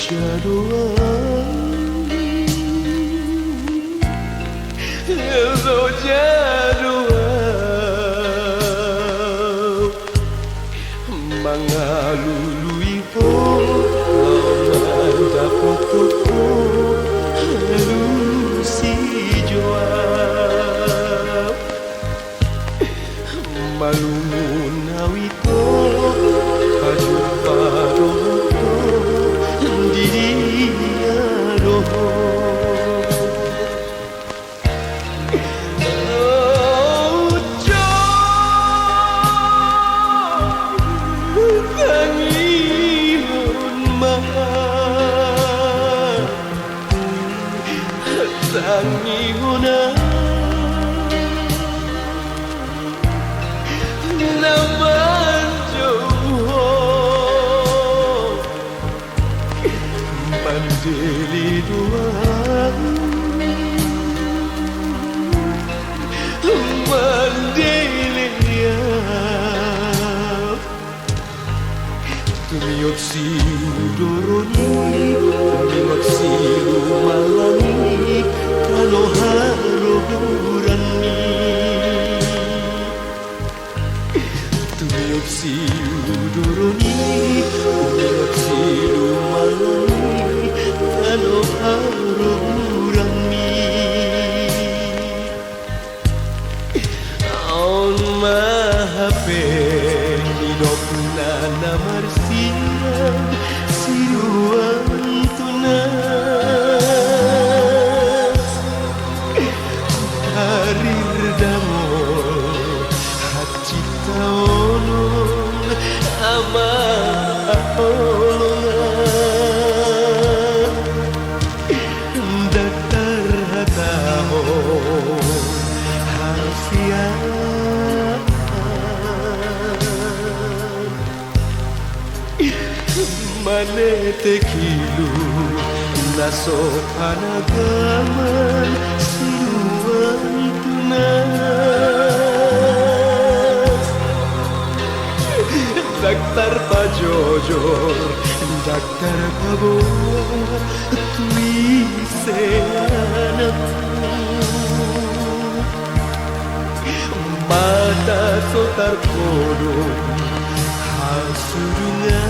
doang, saja doang, mangalului po, amanda pokokku, halu si joa, malungun awito, padu Sangihuna naman jauh mandili doang, mandili ya tumiok si udoroni, tumiok si lumalani kalau haruhurani, tumiok si udoroni, tumiok si lumalani kalau haruhurani. On mahape hidup na marsiran siruan tunas harir damol hati taonon ama apolongan datar hataho hasian mane tekilu naso panagaman sinuan tunas daktar pajojor daktar pabor tuise anakku mata sotar kodong hasurungan